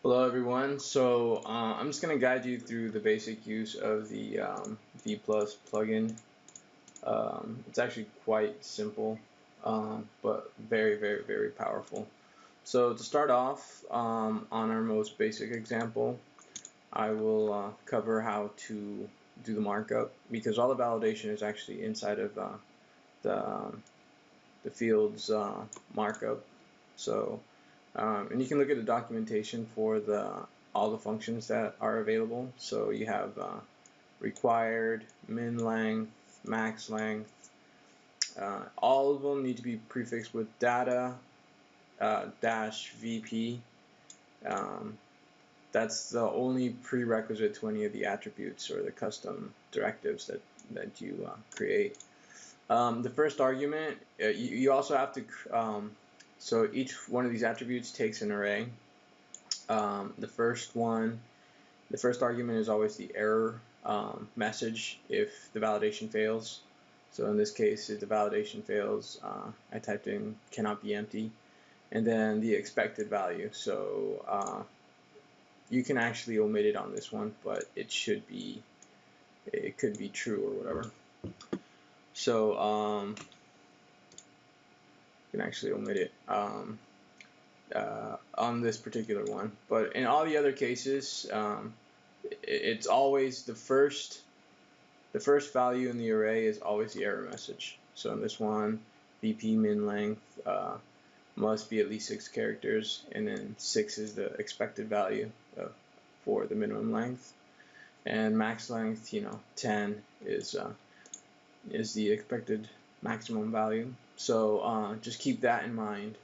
Hello everyone. I'm just going to guide you through the basic use of the vPlus plugin. It's actually quite simple, but very, very, very powerful. So to start off, on our most basic example, I will cover how to do the markup because all the validation is actually inside of the, the field's markup. And you can look at the documentation for all the functions that are available. So you have required, min length, max length. All of them need to be prefixed with data dash VP. That's the only prerequisite to any of the attributes or the custom directives that you create. The first argument, you also have to so each one of these attributes takes an array. The first argument is always the error message if the validation fails. So in this case, if the validation fails, I typed in cannot be empty, and then the expected value. So you can actually omit it on this one, but it could be true or whatever. So you can actually omit it on this particular one, but in all the other cases, it's always the first value in the array is always the error message. So in this one, VP min length must be at least 6 characters, and then 6 is the expected value for the minimum length, and max length, 10 is the expected maximum value. So just keep that in mind.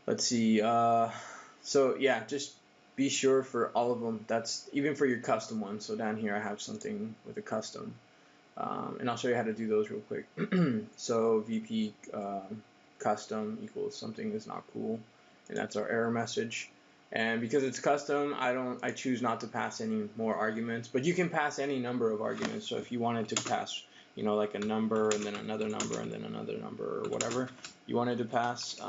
Let's see. So yeah, just be sure for all of them. That's even for your custom one. So down here I have something with a custom, and I'll show you how to do those real quick. So VP custom equals something is not cool, and that's our error message. And because it's custom, I choose not to pass any more arguments, but you can pass any number of arguments. So if you wanted to pass, like a number and then another number and then another number or whatever you wanted to pass,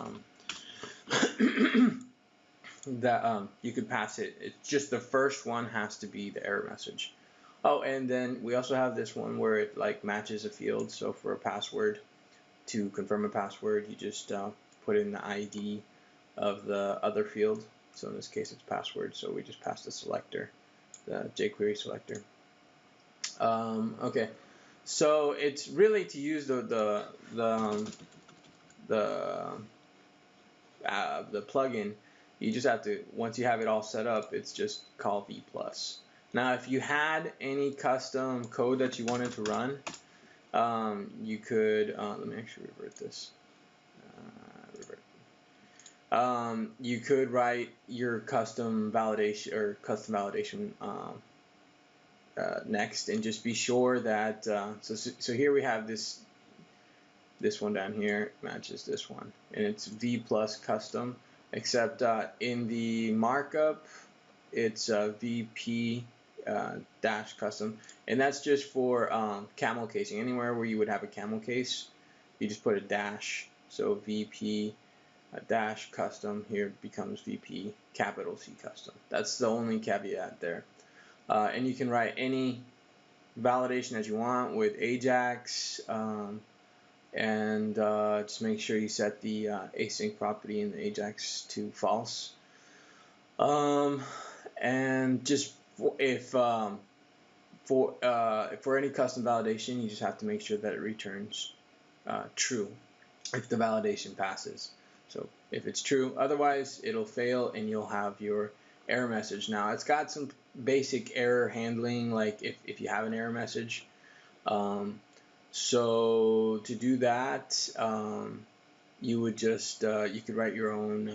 that you could pass it. It's just the first one has to be the error message. Oh, and then we also have this one where it matches a field. So for a password, to confirm a password, you just put in the ID of the other field. So in this case, it's password. So we just pass the selector, the jQuery selector. Okay, so it's really to use the plugin. You just have to, once you have it all set up, it's just call vPlus. Now, if you had any custom code that you wanted to run, you could. Let me actually revert this. You could write your custom validation next, and just be sure that so here we have this one down here matches this one, and it's vPlus custom, except in the markup it's VP dash custom, and that's just for camel casing. Anywhere where you would have a camel case, you just put a dash. So VP dash custom here becomes VP capital C custom. That's the only caveat there. And you can write any validation as you want with Ajax, and just make sure you set the async property in the Ajax to false. And just for any custom validation, you just have to make sure that it returns true if the validation passes. So if it's true, otherwise it'll fail and you'll have your error message. Now it's got some basic error handling, like if you have an error message. So to do that, you would just you could write your own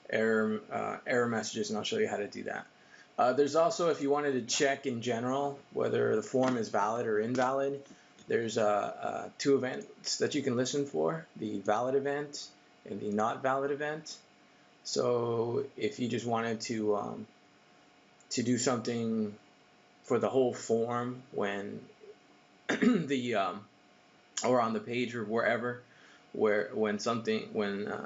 error messages, and I'll show you how to do that. There's also, if you wanted to check in general whether the form is valid or invalid, there's 2 events that you can listen for: the valid event and the not valid event. So if you just wanted to do something for the whole form when or on the page or wherever, where when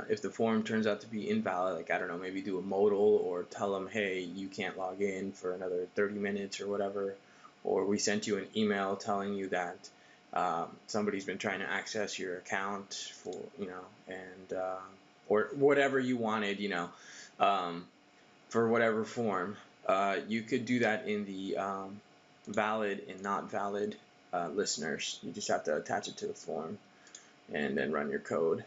if the form turns out to be invalid, like I don't know, maybe do a modal or tell them, hey, you can't log in for another 30 minutes or whatever, or we sent you an email telling you that somebody's been trying to access your account for, and or whatever you wanted, for whatever form, you could do that in the valid and not valid listeners. You just have to attach it to the form and then run your code.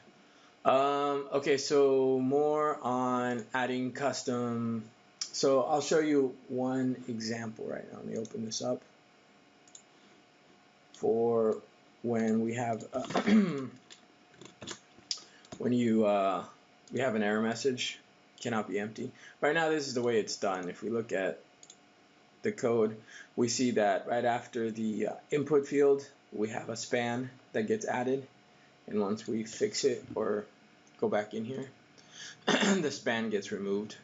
Okay, so more on adding custom. So I'll show you one example right now. Let me open this up for when we have we have an error message, cannot be empty. Right now this is the way it's done. If we look at the code, we see that right after the input field we have a span that gets added, and once we fix it or go back in here, the span gets removed.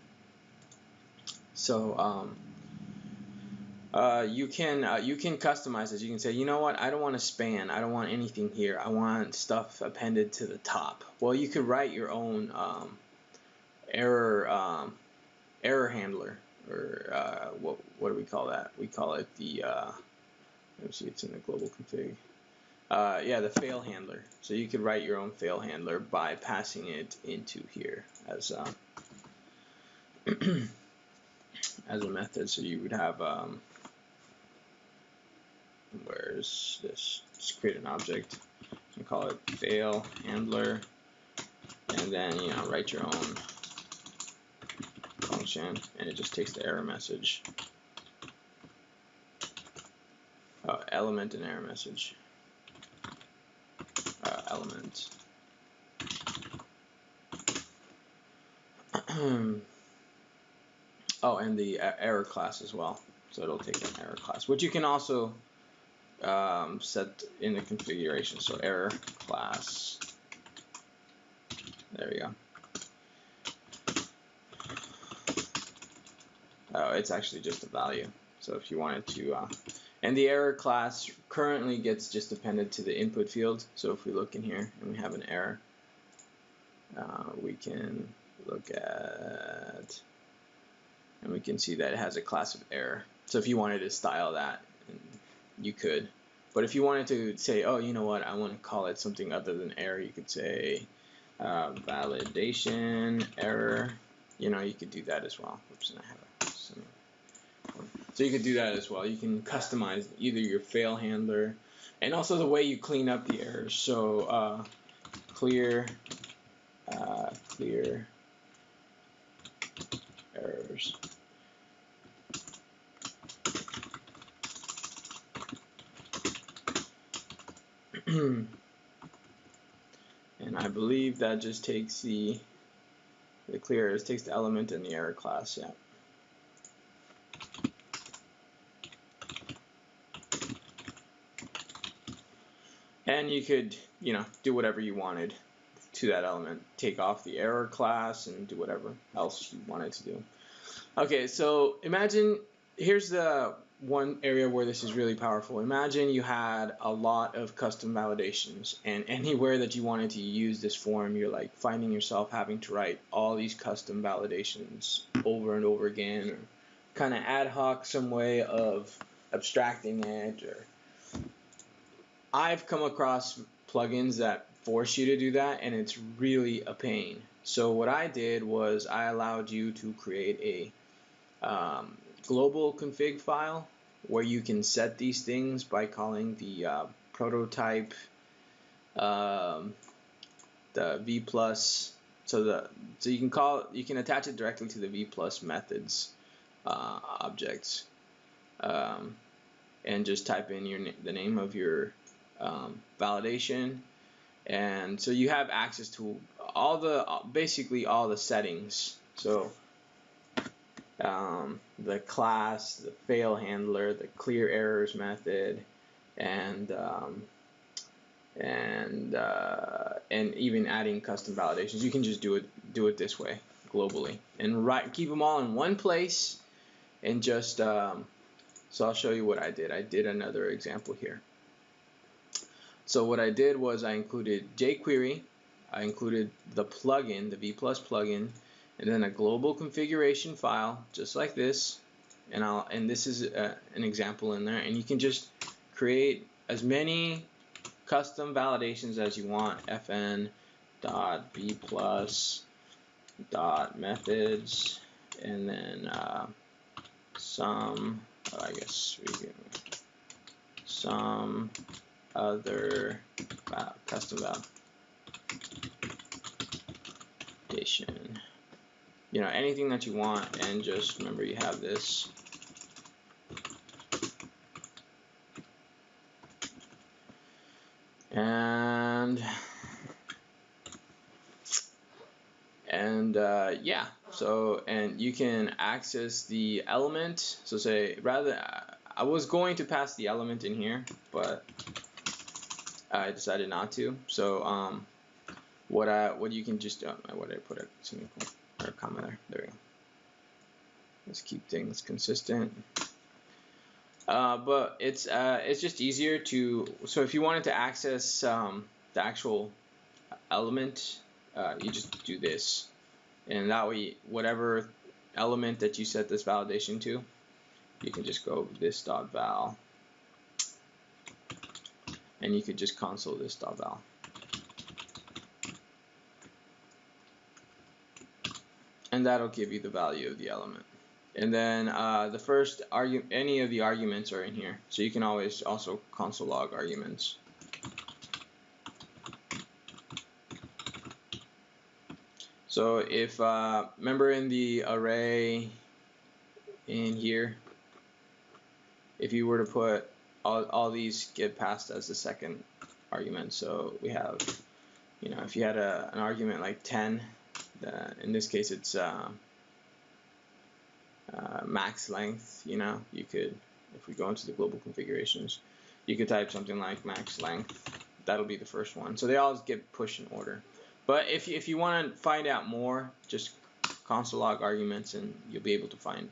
So you can customize this. You can say, you know what, I don't want a span, I don't want anything here, I want stuff appended to the top. Well, you could write your own error handler, or what do we call that? We call it the let me see, it's in the global config. Yeah, the fail handler. So you could write your own fail handler by passing it into here as as a method. So you would have where's this? Just create an object and call it fail handler, and then write your own function, and it just takes the error message. Element and error message. Element. Oh, and the error class as well. So it'll take an error class, which you can also set in the configuration. So error class. There we go. Oh, it's actually just a value. So if you wanted to, and the error class currently gets just appended to the input field. So if we look in here and we have an error, we can look at, and we can see that it has a class of error. So if you wanted to style that, you could. But if you wanted to say, oh, you know what, I want to call it something other than error, you could say validation error. You could do that as well. Oops, and I have so you could do that as well. You can customize either your fail handler and also the way you clean up the errors. So clear errors. And I believe that just takes the clear errors, takes the element and the error class, yeah. And you could, do whatever you wanted to that element. Take off the error class and do whatever else you wanted to do. Okay, so imagine, here's the one area where this is really powerful. Imagine you had a lot of custom validations, and anywhere that you wanted to use this form, you're like finding yourself having to write all these custom validations over and over again, or kind of ad hoc some way of abstracting it. Or I've come across plugins that force you to do that, and it's really a pain. So what I did was I allowed you to create a global config file where you can set these things by calling the prototype, the vPlus. So you can attach it directly to the vPlus methods objects, and just type in the name of your validation, and so you have access to basically all the settings. So the class, the fail handler, the clear errors method, and even adding custom validations. You can just do it this way globally, and keep them all in one place, and just so I'll show you what I did. I did another example here. So what I did was I included jQuery I included the plugin, the vPlus plugin, and then a global configuration file, just like this. And this is an example in there, and you can just create as many custom validations as you want. fn.vplus.methods, and then some other custom validation. You know, anything that you want, and just remember you have this. Yeah, so, and you can access the element. So say, I was going to pass the element in here, but I decided not to. So what you can just what I put a semicolon or a comma there. There we go. Let's keep things consistent. But it's just easier to, so if you wanted to access the actual element, you just do this, and that way whatever element that you set this validation to, you can just go this.val, and you could just console this.val. And that'll give you the value of the element. And then the first any of the arguments are in here, so you can always also console log arguments. So if remember in the array in here, if you were to put all these get passed as the second argument. So we have, you know, if you had an argument like 10, in this case it's max length, you know, you could, if we go into the global configurations, you could type something like max length. That'll be the first one. So they all get pushed in order. But if you want to find out more, just console log arguments, and you'll be able to find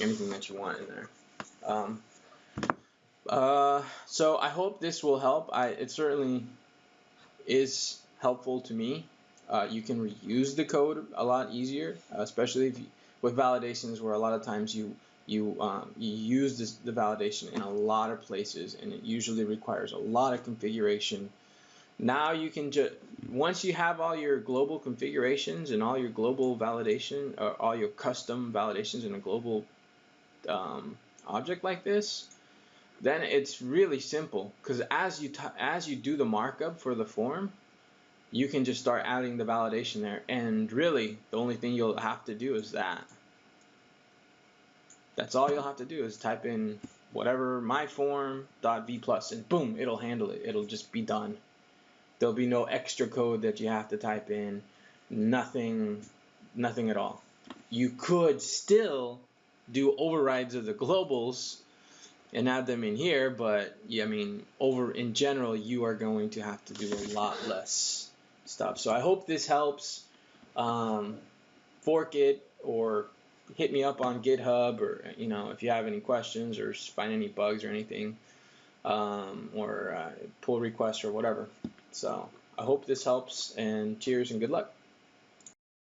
anything that you want in there. So I hope this will help. It certainly is helpful to me. You can reuse the code a lot easier, especially if with validations, where a lot of times you use the validation in a lot of places, and it usually requires a lot of configuration. Now you can just, once you have all your global configurations and all your global validation, or all your custom validations in a global object like this, then it's really simple, because as you do the markup for the form, you can just start adding the validation there, and really the only thing you'll have to do is that. That's all you'll have to do is type in whatever myform.vplus, and boom, it'll handle it. It'll just be done. There'll be no extra code that you have to type in, nothing at all. You could still do overrides of the globals and add them in here, but yeah, I mean, in general, you are going to have to do a lot less stuff. So I hope this helps. Fork it, or hit me up on GitHub, or you know, if you have any questions or find any bugs or anything, or pull requests or whatever. So I hope this helps, and cheers and good luck.